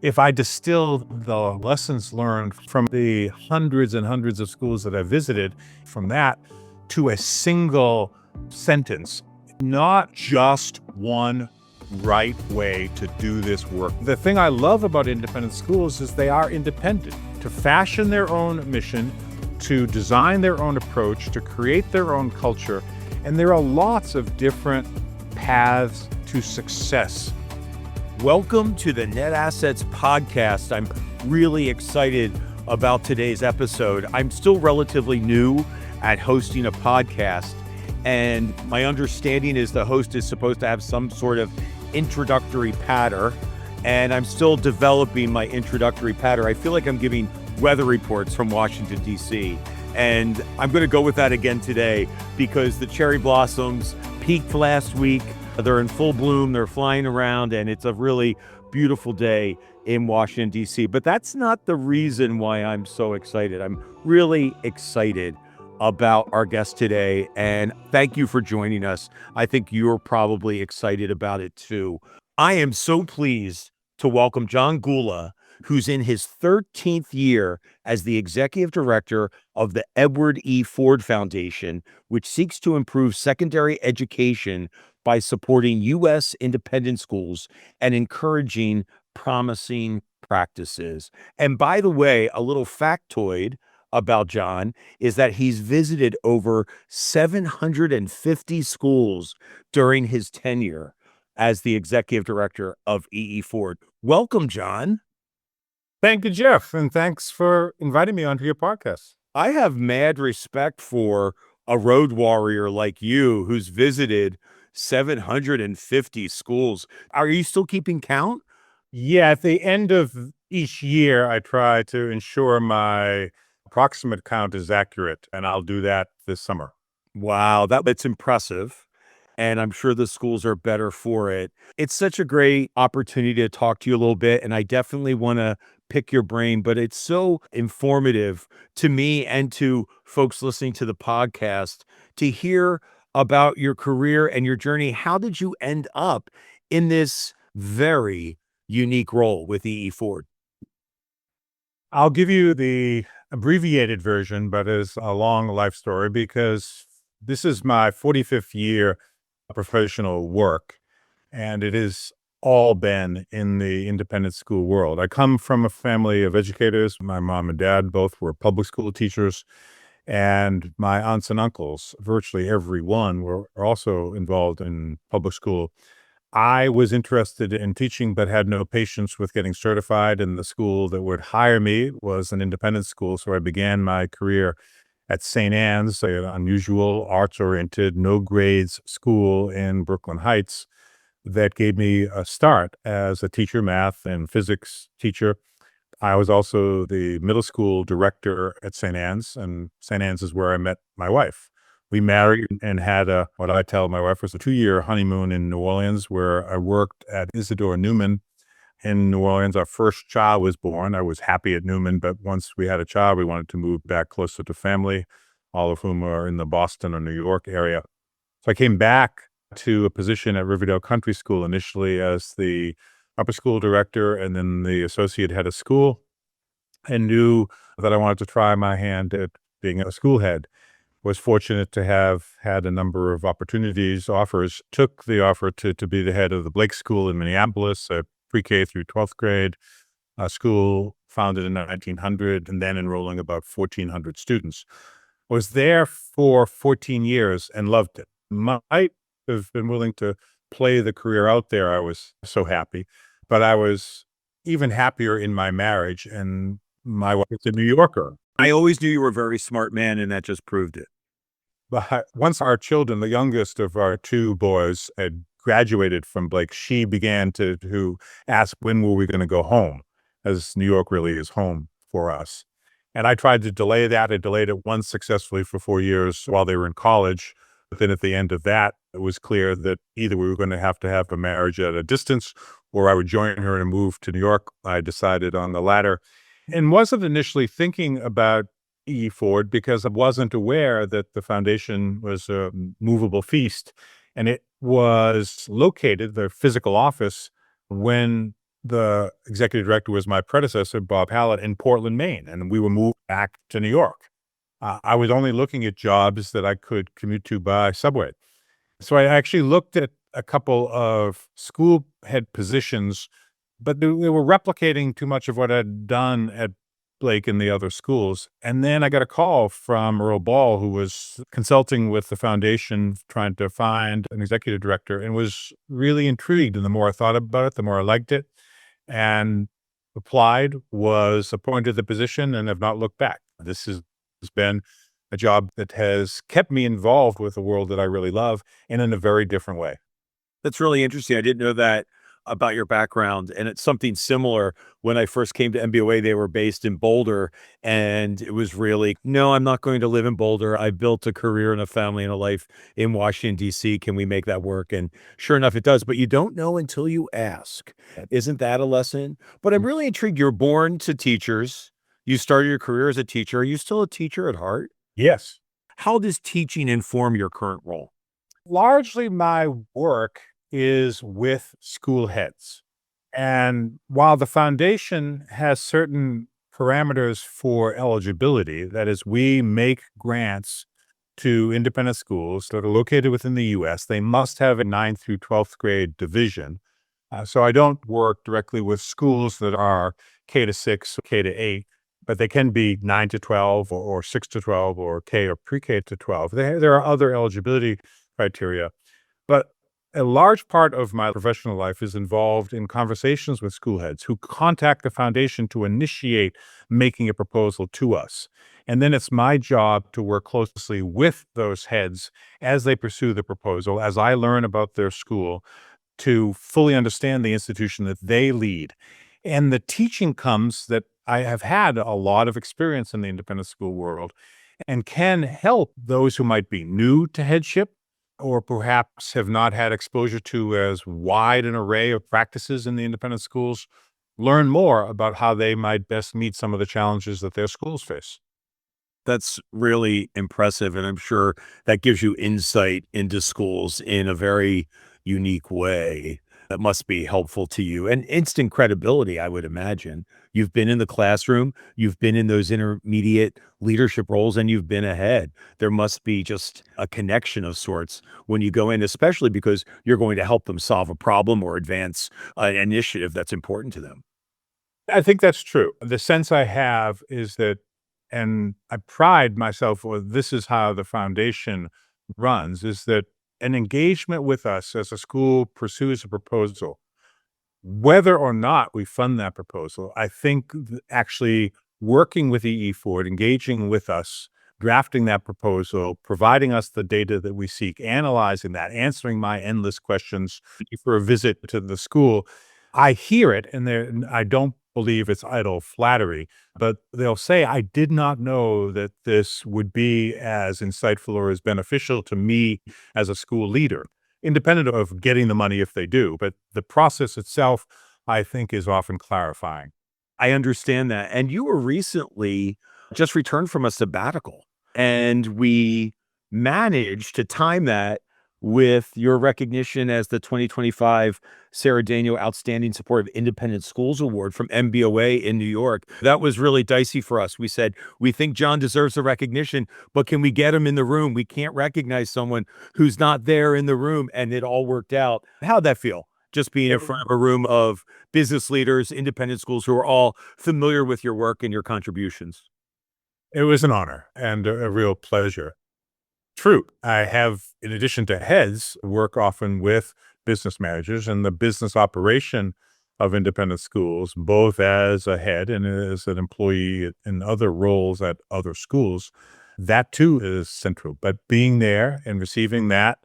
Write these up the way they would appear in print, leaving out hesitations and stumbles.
If I distill the lessons learned from the hundreds and hundreds of schools that I visited, from that to a single sentence, not just one right way to do this work. The thing I love about independent schools is they are independent to fashion their own mission, to design their own approach, to create their own culture. And there are lots of different paths to success. Welcome to the Net Assets Podcast. I'm really excited about today's episode. I'm still relatively new at hosting a podcast, and my understanding is the host is supposed to have some sort of introductory patter, and I'm still developing my introductory patter. I feel like I'm giving weather reports from Washington, D.C., and I'm going to go with that again today because the cherry blossoms peaked last week. They're in full bloom, they're flying around, and it's a really beautiful day in Washington, D.C. But that's not the reason why I'm so excited. I'm really excited about our guest today, and thank you for joining us. I think you're probably excited about it too. I am so pleased to welcome John Gulla, who's in his 13th year as the executive director of the Edward E. Ford Foundation, which seeks to improve secondary education by supporting U.S. independent schools and encouraging promising practices. And by the way, a little factoid about John is that he's visited over 750 schools during his tenure as the executive director of E.E. Ford. Welcome, John. Thank you, Jeff, and thanks for inviting me onto your podcast. I have mad respect for a road warrior like you who's visited 750 schools. Are you still keeping count? Yeah, at the end of each year, I try to ensure my approximate count is accurate, and I'll do that this summer. Wow, that's impressive. And I'm sure the schools are better for it. It's such a great opportunity to talk to you a little bit, and I definitely want to pick your brain, but it's so informative to me and to folks listening to the podcast to hear about your career and your journey. How did you end up in this very unique role with E.E. Ford? I'll give you the abbreviated version, but it's a long life story because this is my 45th year of professional work, and it has all been in the independent school world. I come from a family of educators. My mom and dad both were public school teachers, and my aunts and uncles, virtually every one, were also involved in public school. I was interested in teaching, but had no patience with getting certified, and the school that would hire me was an independent school. So I began my career at St. Anne's, an unusual arts-oriented, no grades school in Brooklyn Heights that gave me a start as a teacher, math and physics teacher. I was also the middle school director at St. Anne's, and St. Anne's is where I met my wife. We married and had what I tell my wife was a 2-year honeymoon in New Orleans, where I worked at Isidore Newman in New Orleans. Our first child was born. I was happy at Newman, but once we had a child, we wanted to move back closer to family, all of whom are in the Boston or New York area. So I came back to a position at Riverdale Country School, initially as the upper school director and then the associate head of school, and knew that I wanted to try my hand at being a school head. Was fortunate to have had a number of offers, took the offer to be the head of the Blake School in Minneapolis, a pre-K through 12th grade school founded in 1900 and then enrolling about 1,400 students. Was there for 14 years and loved it. Might have been willing to play the career out there. I was so happy, but I was even happier in my marriage, and my wife is a New Yorker. I always knew you were a very smart man, and that just proved it. But once our children, the youngest of our two boys, had graduated from Blake, she began to ask, when were we going to go home, as New York really is home for us. And I tried to delay that. I delayed it once successfully for 4 years while they were in college. But then at the end of that, it was clear that either we were going to have a marriage at a distance or I would join her and move to New York. I decided on the latter and wasn't initially thinking about E. Ford because I wasn't aware that the foundation was a movable feast. And it was located, the physical office, when The executive director was my predecessor, Bob Hallett, in Portland, Maine, and we were moved back to New York. I was only looking at jobs that I could commute to by subway. So I actually looked at a couple of school head positions, but they were replicating too much of what I'd done at Blake and the other schools. And then I got a call from Earl Ball, who was consulting with the foundation, trying to find an executive director, and was really intrigued. And the more I thought about it, the more I liked it, and applied, was appointed to the position, and have not looked back. Has been a job that has kept me involved with the world that I really love, and in a very different way. That's really interesting. I didn't know that about your background, and it's something similar. When I first came to MBOA, they were based in Boulder, and it was really, "No, I'm not going to live in Boulder. I built a career and a family and a life in Washington, DC. Can we make that work?" And sure enough, it does, but you don't know until you ask. Isn't that a lesson? But I'm really intrigued. You're born to teachers. You started your career as a teacher. Are you still a teacher at heart? Yes. How does teaching inform your current role? Largely my work is with school heads. And while the foundation has certain parameters for eligibility, that is, we make grants to independent schools that are located within the US, they must have a 9th through 12th grade division. So I don't work directly with schools that are K to 6, K to 8, but they can be 9 to 12 or 6 to 12 or K or pre-K to 12. There are other eligibility criteria. But a large part of my professional life is involved in conversations with school heads who contact the foundation to initiate making a proposal to us. And then it's my job to work closely with those heads as they pursue the proposal, as I learn about their school, to fully understand the institution that they lead. And the teaching comes that I have had a lot of experience in the independent school world and can help those who might be new to headship or perhaps have not had exposure to as wide an array of practices in the independent schools learn more about how they might best meet some of the challenges that their schools face. That's really impressive, and I'm sure that gives you insight into schools in a very unique way that must be helpful to you, and instant credibility, I would imagine. You've been in the classroom, you've been in those intermediate leadership roles, and you've been ahead. There must be just a connection of sorts when you go in, especially because you're going to help them solve a problem or advance an initiative that's important to them. I think that's true. The sense I have is that, and I pride myself, or this is how the foundation runs, is that an engagement with us as a school pursues a proposal, whether or not we fund that proposal. I think actually working with EE Ford, engaging with us, drafting that proposal, providing us the data that we seek, analyzing that, answering my endless questions for a visit to the school. I hear it, and I don't believe it's idle flattery, but they'll say, I did not know that this would be as insightful or as beneficial to me as a school leader, independent of getting the money if they do. But the process itself, I think, is often clarifying. I understand that. And you were recently just returned from a sabbatical, and we managed to time that with your recognition as the 2025 Sarah Daniel Outstanding Support of Independent Schools Award from MBOA in New York. That was really dicey for us. We said, we think John deserves the recognition, but can we get him in the room? We can't recognize someone who's not there in the room. And it all worked out. How'd that feel? Just being in front of a room of business leaders, independent schools who are all familiar with your work and your contributions. It was an honor and a real pleasure. True. I have, in addition to heads, work often with business managers and the business operation of independent schools, both as a head and as an employee in other roles at other schools. That too is central. But being there and receiving that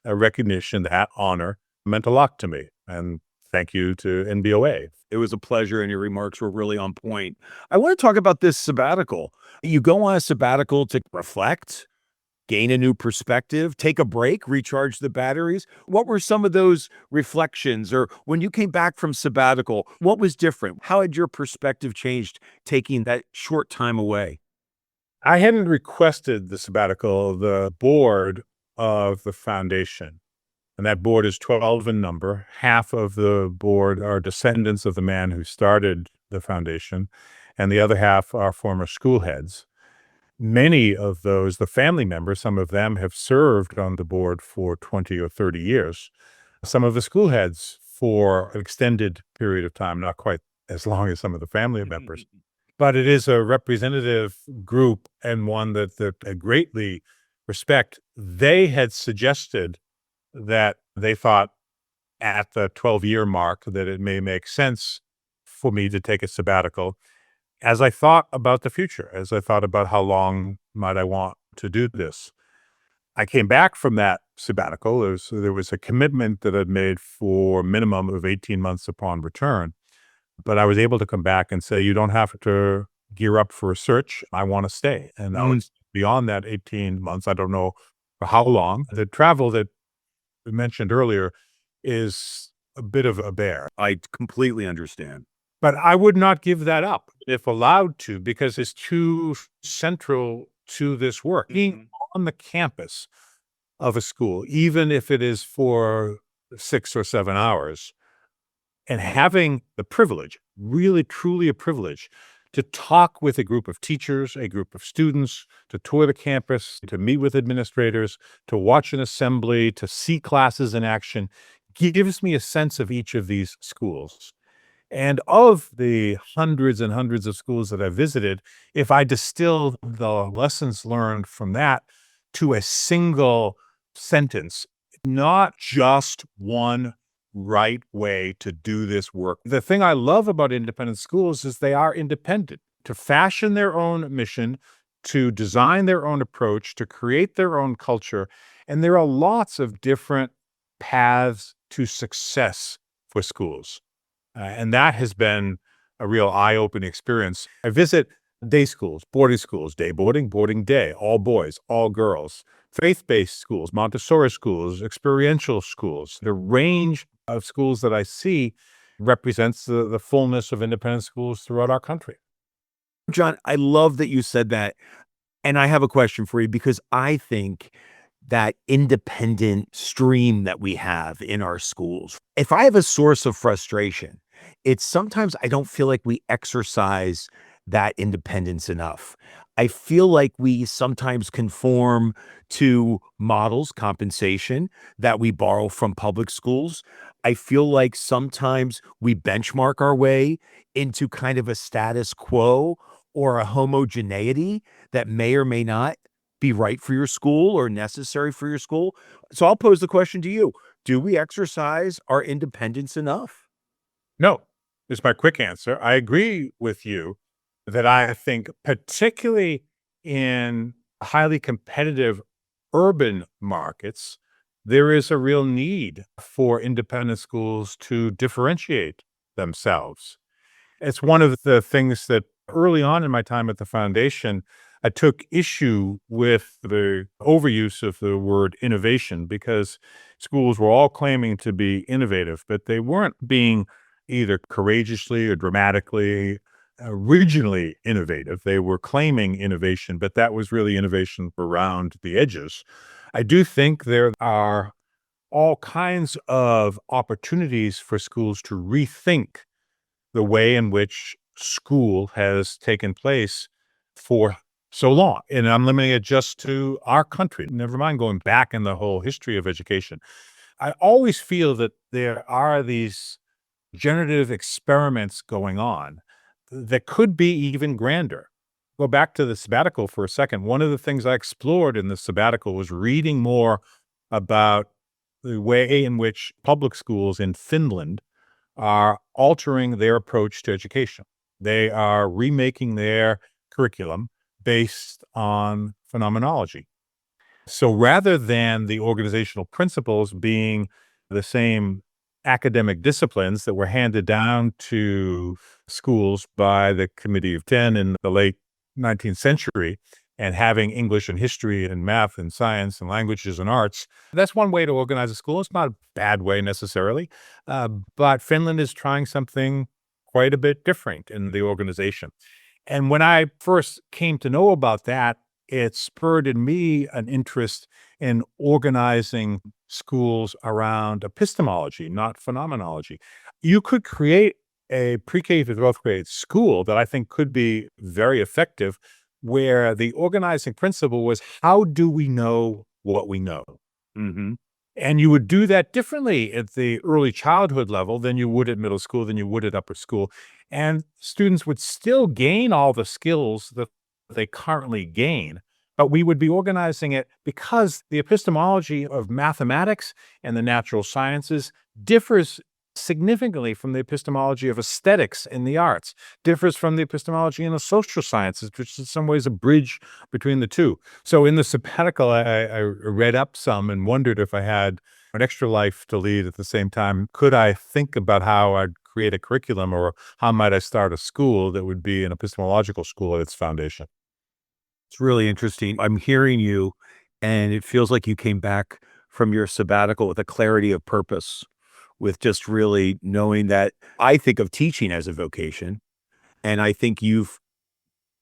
recognition, that honor, meant a lot to me. And thank you to NBOA. It was a pleasure, and your remarks were really on point. I want to talk about this sabbatical. You go on a sabbatical to reflect, gain a new perspective, take a break, recharge the batteries. What were some of those reflections? Or when you came back from sabbatical, what was different? How had your perspective changed taking that short time away? I hadn't requested the sabbatical. The board of the foundation And that board is 12 in number. Half of the board are descendants of the man who started the foundation, and the other half are former school heads. Many of those, the family members, some of them have served on the board for 20 or 30 years. Some of the school heads for an extended period of time, not quite as long as some of the family members. But it is a representative group and one that I greatly respect. They had suggested that they thought at the 12-year mark that it may make sense for me to take a sabbatical. As I thought about the future, as I thought about how long might I want to do this, I came back from that sabbatical. There was a commitment that I'd made for a minimum of 18 months upon return, but I was able to come back and say, you don't have to gear up for a search. I want to stay. And I was beyond that 18 months. I don't know for how long. The travel that we mentioned earlier is a bit of a bear. I completely understand. But I would not give that up if allowed to, because it's too central to this work. Being on the campus of a school, even if it is for 6 or 7 hours, and having the privilege, really truly a privilege, to talk with a group of teachers, a group of students, to tour the campus, to meet with administrators, to watch an assembly, to see classes in action, gives me a sense of each of these schools. And of the hundreds and hundreds of schools that I visited, if I distill the lessons learned from that to a single sentence, not just one right way to do this work. The thing I love about independent schools is they are independent to fashion their own mission, to design their own approach, to create their own culture. And there are lots of different paths to success for schools. And that has been a real eye-opening experience. I visit day schools, day boarding, boarding day, all boys, all girls, faith-based schools, Montessori schools, experiential schools. The range of schools that I see represents the fullness of independent schools throughout our country. John, I love that you said that. And I have a question for you because I think that independent stream that we have in our schools, if I have a source of frustration, it's sometimes I don't feel like we exercise that independence enough. I feel like we sometimes conform to models, compensation that we borrow from public schools. I feel like sometimes we benchmark our way into kind of a status quo or a homogeneity that may or may not be right for your school or necessary for your school. So I'll pose the question to you. Do we exercise our independence enough? No, is my quick answer. I agree with you that I think particularly in highly competitive urban markets, there is a real need for independent schools to differentiate themselves. It's one of the things that early on in my time at the foundation, I took issue with the overuse of the word innovation because schools were all claiming to be innovative, but they weren't being either courageously or dramatically, originally innovative. They were claiming innovation, but that was really innovation around the edges. I do think there are all kinds of opportunities for schools to rethink the way in which school has taken place for so long. And I'm limiting it just to our country, never mind going back in the whole history of education. I always feel that there are these generative experiments going on that could be even grander. Go back to the sabbatical for a second. One of the things I explored in the sabbatical was reading more about the way in which public schools in Finland are altering their approach to education. They are remaking their curriculum based on phenomenology. So rather than the organizational principles being the same academic disciplines that were handed down to schools by the Committee of 10 in the late 19th century, and having English and history and math and science and languages and arts, that's one way to organize a school. It's not a bad way necessarily, but Finland is trying something quite a bit different in the organization. And when I first came to know about that, it spurred in me an interest in organizing schools around epistemology, not phenomenology. You could create a pre-K to 12th grade school that I think could be very effective, where the organizing principle was, how do we know what we know? Hmm. And you would do that differently at the early childhood level than you would at middle school, than you would at upper school. And students would still gain all the skills that they currently gain, but we would be organizing it because the epistemology of mathematics and the natural sciences differs significantly from the epistemology of aesthetics in the arts, differs from the epistemology in the social sciences, which is in some ways a bridge between the two. So in the sabbatical, I read up some and wondered if I had an extra life to lead at the same time. Could I think about how I'd create a curriculum, or how might I start a school that would be an epistemological school at its foundation? It's really interesting. I'm hearing you, and it feels like you came back from your sabbatical with a clarity of purpose, with just really knowing that I think of teaching as a vocation. And I think you've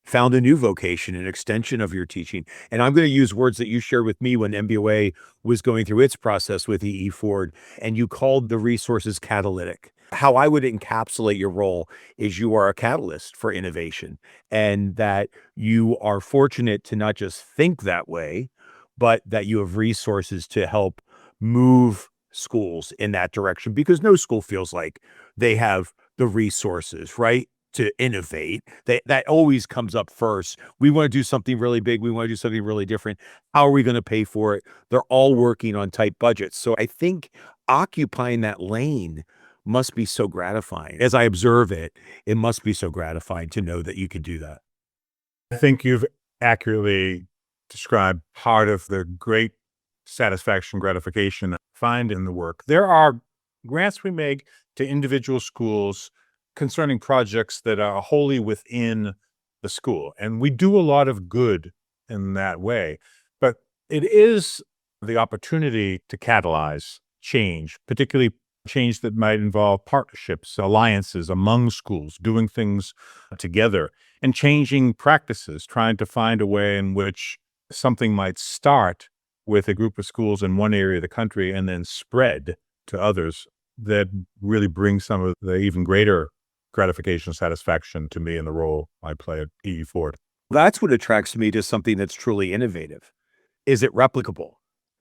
found a new vocation, an extension of your teaching. And I'm going to use words that you shared with me when MBOA was going through its process with EE Ford, and you called the resources catalytic. How I would encapsulate your role is you are a catalyst for innovation, and that you are fortunate to not just think that way, but that you have resources to help move schools in that direction, because no school feels like they have the resources, right, to innovate. That always comes up first. We want to do something really big. We want to do something really different. How are we going to pay for it? They're all working on tight budgets. So I think occupying that lane must be so gratifying. As I observe it, it must be so gratifying to know that you could do that. I think you've accurately described part of the great satisfaction, gratification I find in the work. There are grants we make to individual schools concerning projects that are wholly within the school. And we do a lot of good in that way. But it is the opportunity to catalyze change, particularly change that might involve partnerships, alliances among schools, doing things together, and changing practices, trying to find a way in which something might start with a group of schools in one area of the country and then spread to others, that really brings some of the even greater gratification, satisfaction to me in the role I play at EE Ford. That's what attracts me to something that's truly innovative. Is it replicable?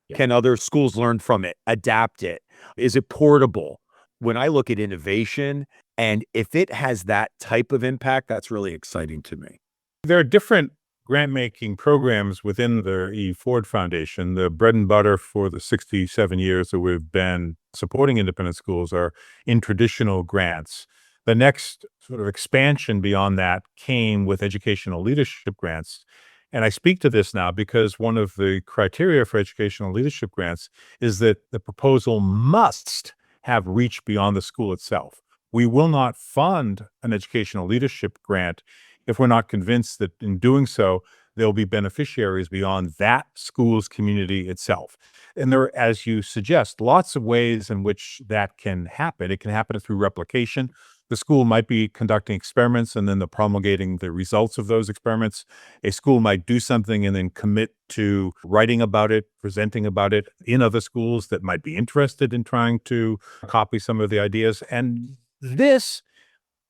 Yeah. Can other schools learn from it, adapt it? Is it portable? When I look at innovation, and if it has that type of impact, that's really exciting to me. There are different grant-making programs within the E. Ford Foundation. The bread and butter for the 67 years that we've been supporting independent schools are in traditional grants. The next sort of expansion beyond that came with educational leadership grants. And I speak to this now because one of the criteria for educational leadership grants is that the proposal must have reach beyond the school itself. We will not fund an educational leadership grant if we're not convinced that in doing so, there'll be beneficiaries beyond that school's community itself. And there are, as you suggest, lots of ways in which that can happen. It can happen through replication. The school might be conducting experiments and then they're promulgating the results of those experiments. A school might do something and then commit to writing about it, presenting about it in other schools that might be interested in trying to copy some of the ideas. And this,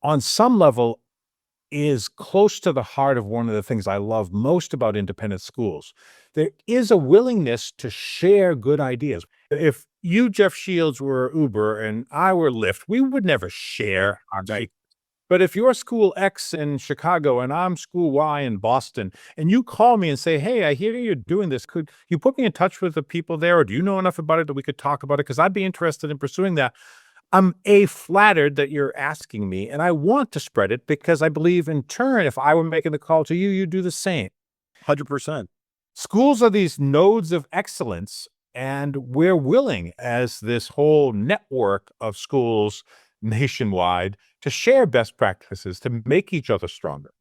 on some level, is close to the heart of one of the things I love most about independent schools. There is a willingness to share good ideas. If you, Jeff Shields, were Uber and I were Lyft, we would never share our Right. But if you're school X in Chicago and I'm school Y in Boston, and you call me and say, hey, I hear you're doing this, could you put me in touch with the people there, or do you know enough about it that we could talk about it? Because I'd be interested in pursuing that. I'm flattered that you're asking me, and I want to spread it because I believe in turn, if I were making the call to you, you'd do the same. 100%. Schools are these nodes of excellence, and we're willing, as this whole network of schools nationwide, to share best practices to make each other stronger.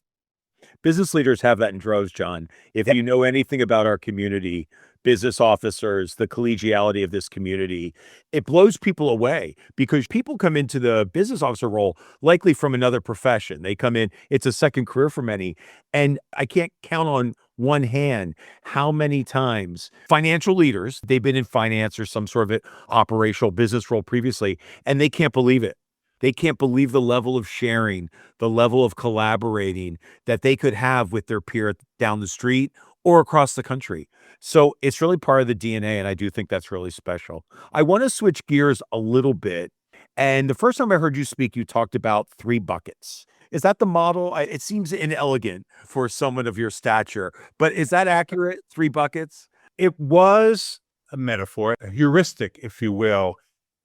Business leaders have that in droves, John. If you know anything about our community, business officers, the collegiality of this community, it blows people away because people come into the business officer role likely from another profession. They come in, it's a second career for many. And I can't count on one hand how many times financial leaders, they've been in finance or some sort of operational business role previously, and they can't believe it. They can't believe the level of sharing, the level of collaborating that they could have with their peer down the street or across the country. So it's really part of the DNA, and I do think that's really special. I want to switch gears a little bit. And the first time I heard you speak, you talked about three buckets. Is that the model? It seems inelegant for someone of your stature, but is that accurate? Three buckets? It was a metaphor, a heuristic, if you will,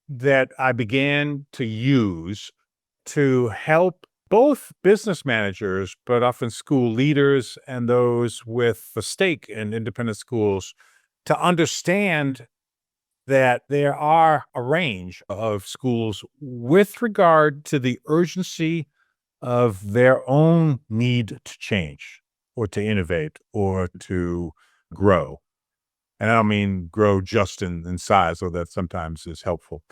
that I began to use to help both business managers, but often school leaders and those with a stake in independent schools to understand that there are a range of schools with regard to the urgency of their own need to change or to innovate or to grow. And I don't mean grow just in size, though that sometimes is helpful.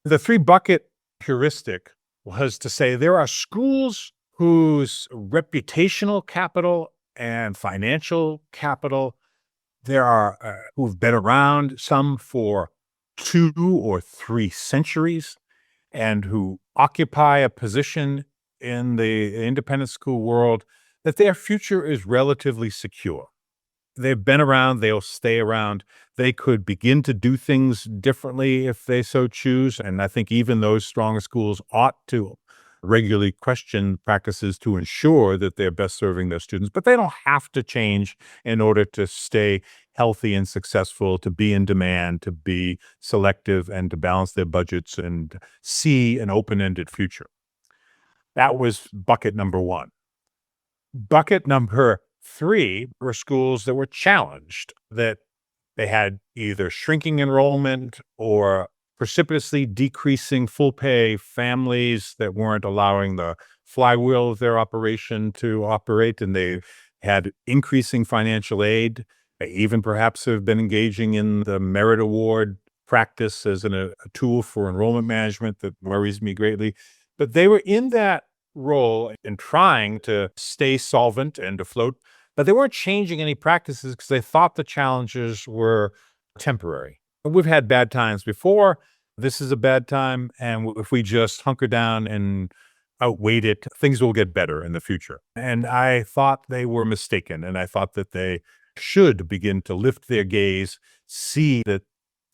The three bucket heuristic was to say there are schools whose reputational capital and financial capital, there are who've been around, some for 2 or 3 centuries, and who occupy a position in the independent school world, that their future is relatively secure. They've been around, they'll stay around. They could begin to do things differently if they so choose. And I think even those strong schools ought to regularly question practices to ensure that they're best serving their students. But they don't have to change in order to stay healthy and successful, to be in demand, to be selective, and to balance their budgets and see an open-ended future. That was bucket number one. Bucket number three were schools that were challenged, that they had either shrinking enrollment or precipitously decreasing full pay families that weren't allowing the flywheel of their operation to operate, and they had increasing financial aid. They even perhaps have been engaging in the merit award practice as a tool for enrollment management that worries me greatly. But they were in that role in trying to stay solvent and afloat, but they weren't changing any practices because they thought the challenges were temporary. We've had bad times before. This is a bad time. And if we just hunker down and outwait it, things will get better in the future. And I thought they were mistaken. And I thought that they should begin to lift their gaze, see that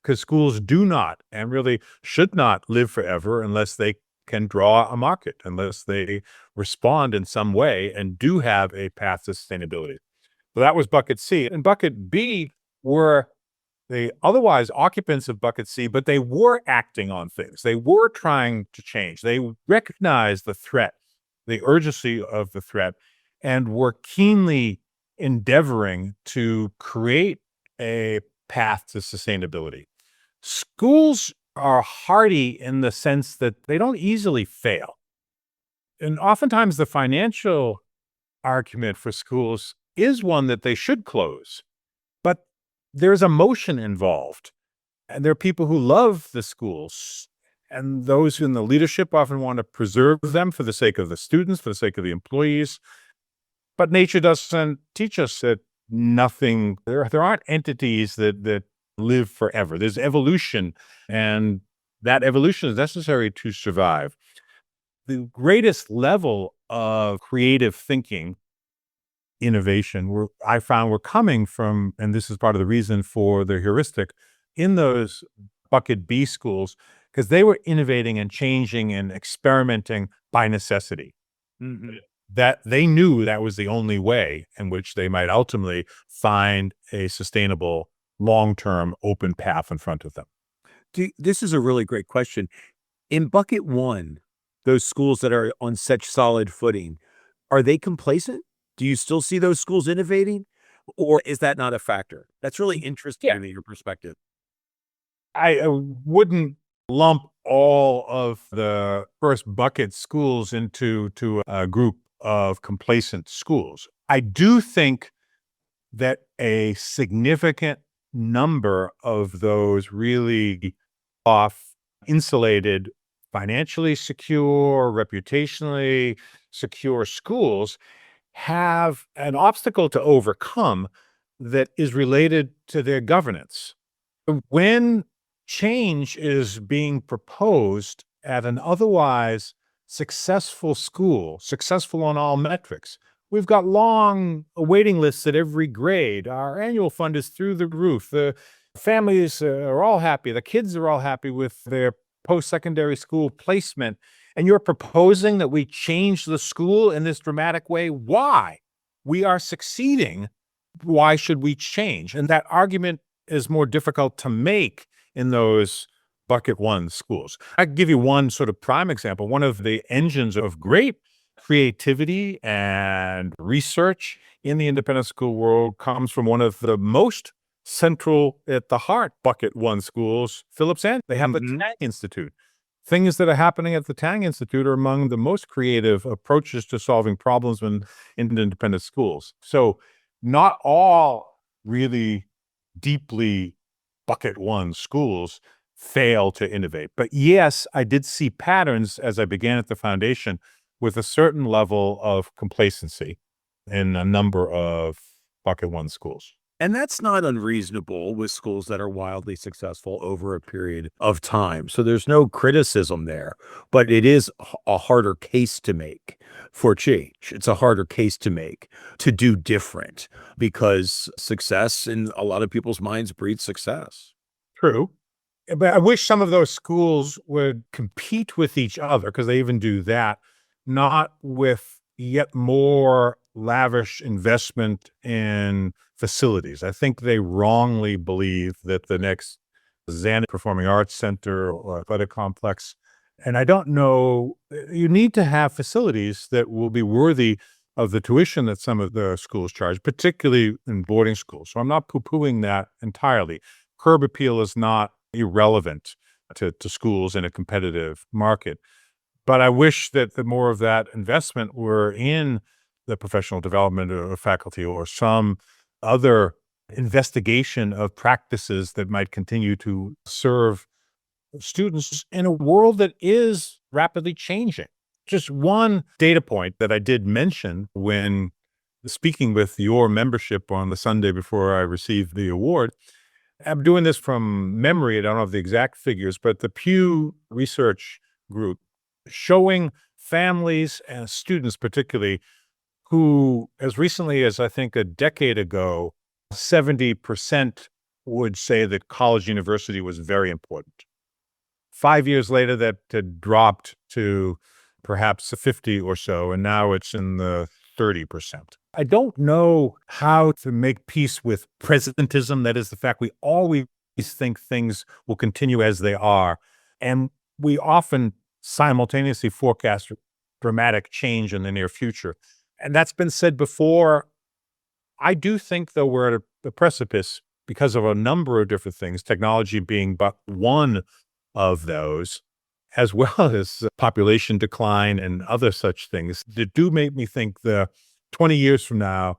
because schools do not and really should not live forever unless they can draw a market, unless they respond in some way and do have a path to sustainability. So that was bucket C. And bucket B were the otherwise occupants of bucket C, but they were acting on things. They were trying to change. They recognized the threat, the urgency of the threat, and were keenly endeavoring to create a path to sustainability. Schools are hardy in the sense that they don't easily fail. And oftentimes the financial argument for schools is one that they should close, but there's emotion involved. And there are people who love the schools, and those in the leadership often want to preserve them for the sake of the students, for the sake of the employees. But nature doesn't teach us that there aren't entities that live forever. There's evolution, and that evolution is necessary to survive. The greatest level of creative thinking, innovation, I found were coming from, and this is part of the reason for the heuristic, in those bucket B schools, because they were innovating and changing and experimenting by necessity. Mhm. That they knew that was the only way in which they might ultimately find a sustainable, long-term, open path in front of them. This is a really great question. In bucket one, those schools that are on such solid footing, are they complacent? Do you still see those schools innovating, or is that not a factor? That's really interesting Yeah. to me, your perspective. I wouldn't lump all of the first bucket schools into a group of complacent schools. I do think that a significant number of those really off insulated, financially secure, reputationally secure schools have an obstacle to overcome that is related to their governance. When change is being proposed at an otherwise successful school, successful on all metrics, we've got long waiting lists at every grade. Our annual fund is through the roof. The families are all happy. The kids are all happy with their post-secondary school placement. And you're proposing that we change the school in this dramatic way? Why? We are succeeding. Why should we change? And that argument is more difficult to make in those bucket one schools. I can give you one sort of prime example. One of the engines of great creativity and research in the independent school world comes from one of the most central at the heart bucket one schools, Phillips and they have the Tang Institute. Things that are happening at the Tang Institute are among the most creative approaches to solving problems in independent schools. So not all really deeply bucket one schools fail to innovate. But yes, I did see patterns as I began at the foundation with a certain level of complacency in a number of bucket one schools. And that's not unreasonable with schools that are wildly successful over a period of time. So there's no criticism there, but it is a harder case to make for change. It's a harder case to make to do different because success in a lot of people's minds breeds success. True. But I wish some of those schools would compete with each other because they even do that, not with yet more lavish investment in facilities. I think they wrongly believe that the next Zan Performing Arts Center or athletic complex, and I don't know, you need to have facilities that will be worthy of the tuition that some of the schools charge, particularly in boarding schools. So I'm not poo-pooing that entirely. Curb appeal is not irrelevant to schools in a competitive market. But I wish that the more of that investment were in the professional development of faculty or some other investigation of practices that might continue to serve students in a world that is rapidly changing. Just one data point that I did mention when speaking with your membership on the Sunday before I received the award. I'm doing this from memory. I don't have the exact figures, but the Pew Research Group showing families and students particularly who, as recently as I think a decade ago, 70% would say that college university was very important. 5 years later, that had dropped to perhaps 50 or so, and now it's in the 30%. I don't know how to make peace with presentism. That is the fact we always think things will continue as they are. And we often simultaneously forecast dramatic change in the near future. And that's been said before. I do think, though, we're at a precipice because of a number of different things, technology being but one of those, as well as population decline and other such things that do make me think the 20 years from now,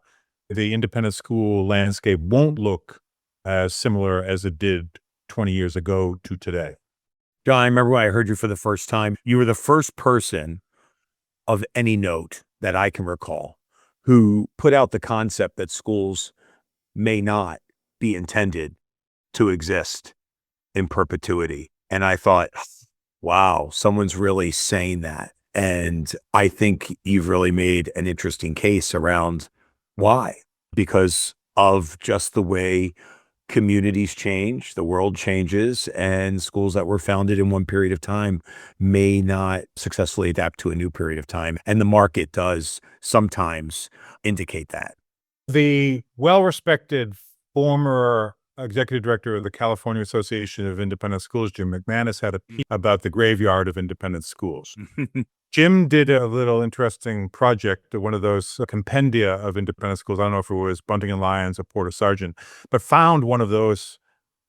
the independent school landscape won't look as similar as it did 20 years ago to today. John, I remember when I heard you for the first time, you were the first person of any note that I can recall who put out the concept that schools may not be intended to exist in perpetuity. And I thought, wow, someone's really saying that. And I think you've really made an interesting case around why, because of just the way communities change, the world changes, and schools that were founded in one period of time may not successfully adapt to a new period of time. And the market does sometimes indicate that. The well-respected former executive director of the California Association of Independent Schools, Jim McManus, had a piece about the graveyard of independent schools. Jim did a little interesting project, one of those compendia of independent schools. I don't know if it was Bunting and Lyons or Porter Sargent, but found one of those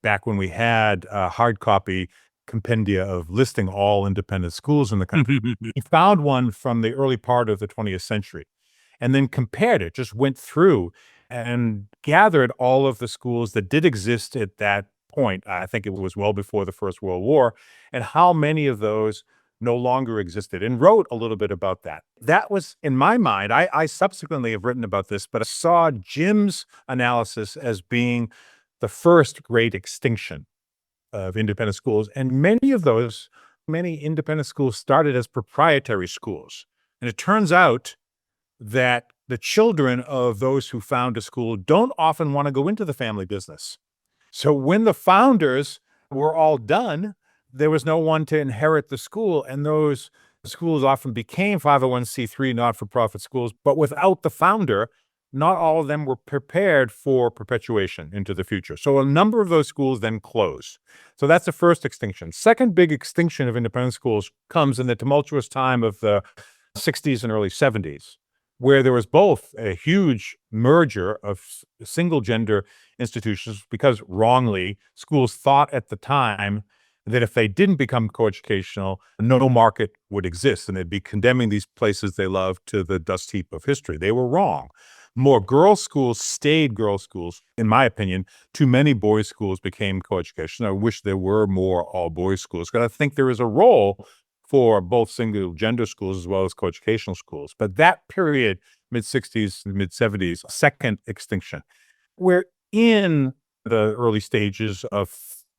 back when we had a hard copy compendia of listing all independent schools in the country. He found one from the early part of the 20th century and then compared it, just went through and gathered all of the schools that did exist at that point. I think it was well before the First World War, and how many of those no longer existed, and wrote a little bit about that. That was, in my mind, I subsequently have written about this, but I saw Jim's analysis as being the first great extinction of independent schools. And many independent schools started as proprietary schools. And it turns out that the children of those who found a school don't often want to go into the family business. So when the founders were all done, there was no one to inherit the school. And those schools often became 501c3 not-for-profit schools. But without the founder, not all of them were prepared for perpetuation into the future. So a number of those schools then closed. So that's the first extinction. Second big extinction of independent schools comes in the tumultuous time of the 60s and early 70s, where there was both a huge merger of single gender institutions because wrongly schools thought at the time that if they didn't become coeducational, no market would exist and they'd be condemning these places they love to the dust heap of history. They were wrong. More girls' schools stayed girls' schools. In my opinion, too many boys' schools became coeducational. I wish there were more all-boys schools, because I think there is a role for both single-gender schools as well as coeducational schools. But that period, mid-60s, mid-70s, second extinction. We're in the early stages of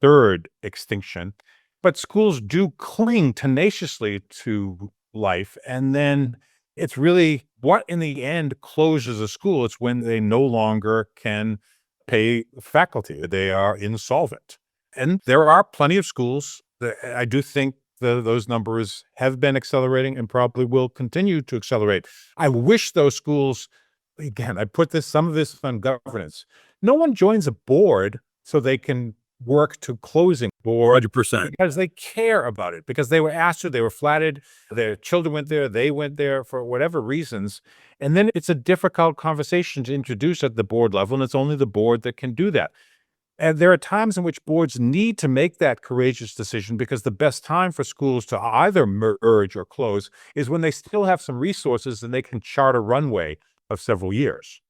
third extinction, but schools do cling tenaciously to life. And then it's really what in the end closes a school. It's when they no longer can pay faculty. They are insolvent. And there are plenty of schools that I do think those numbers have been accelerating and probably will continue to accelerate. I wish those schools, again, I put some of this on governance. No one joins a board so they can work to closing board 100%. because they care about it, because they were asked to, they were flattered, their children went there, they went there for whatever reasons. And then it's a difficult conversation to introduce at the board level, and it's only the board that can do that. And there are times in which boards need to make that courageous decision, because the best time for schools to either merge or close is when they still have some resources and they can chart a runway of several years.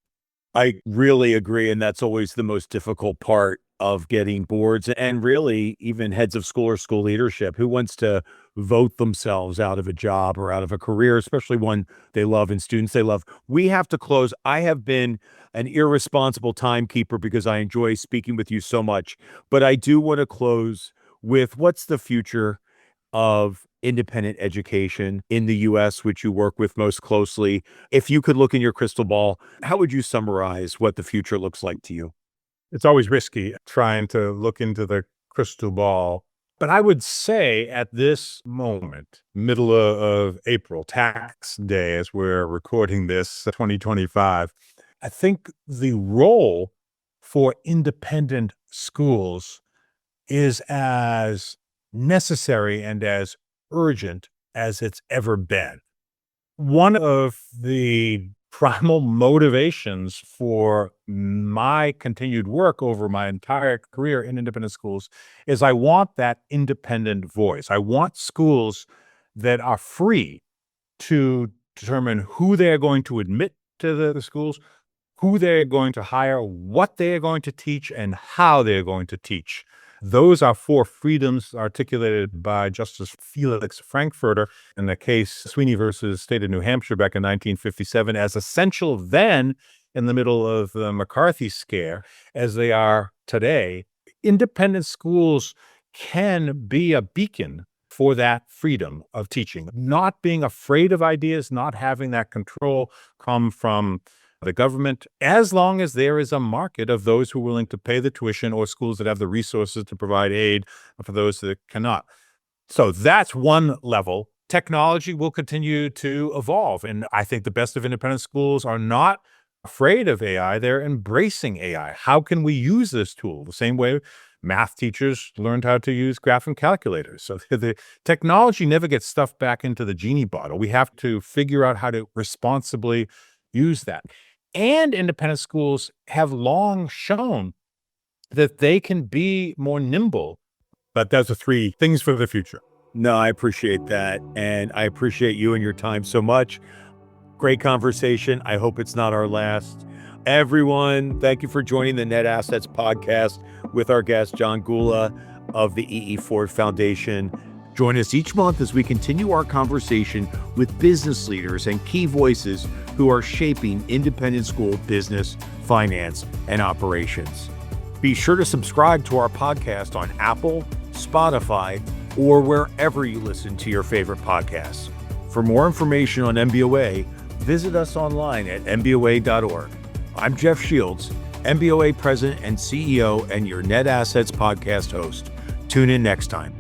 I really agree. And that's always the most difficult part of getting boards and really even heads of school or school leadership. Who wants to vote themselves out of a job or out of a career, especially one they love and students they love? We have to close. I have been an irresponsible timekeeper because I enjoy speaking with you so much, but I do want to close with what's the future of independent education in the US, which you work with most closely. If you could look in your crystal ball, how would you summarize what the future looks like to you? It's always risky trying to look into the crystal ball. But I would say at this moment, middle of April, tax day, as we're recording this, 2025, I think the role for independent schools is as necessary and as urgent as it's ever been. One of the primal motivations for my continued work over my entire career in independent schools is I want that independent voice. I want schools that are free to determine who they're going to admit to the schools, who they're going to hire, what they're going to teach, and how they're going to teach. Those are four freedoms articulated by Justice Felix Frankfurter in the case Sweeney versus State of New Hampshire back in 1957, as essential then in the middle of the McCarthy scare as they are today. Independent schools can be a beacon for that freedom of teaching, not being afraid of ideas, not having that control come from the government, as long as there is a market of those who are willing to pay the tuition or schools that have the resources to provide aid for those that cannot. So that's one level. Technology will continue to evolve. And I think the best of independent schools are not afraid of AI. They're embracing AI. How can we use this tool? The same way math teachers learned how to use graphing calculators. So the technology never gets stuffed back into the genie bottle. We have to figure out how to responsibly use that. And independent schools have long shown that they can be more nimble. But those are three things for the future. No, I appreciate that. And I appreciate you and your time so much. Great conversation. I hope it's not our last. Everyone, thank you for joining the Net Assets podcast with our guest, John Gulla of the E.E. Ford Foundation. Join us each month as we continue our conversation with business leaders and key voices who are shaping independent school business, finance, and operations. Be sure to subscribe to our podcast on Apple, Spotify, or wherever you listen to your favorite podcasts. For more information on MBOA, visit us online at mboa.org. I'm Jeff Shields, MBOA President and CEO and your Net Assets podcast host. Tune in next time.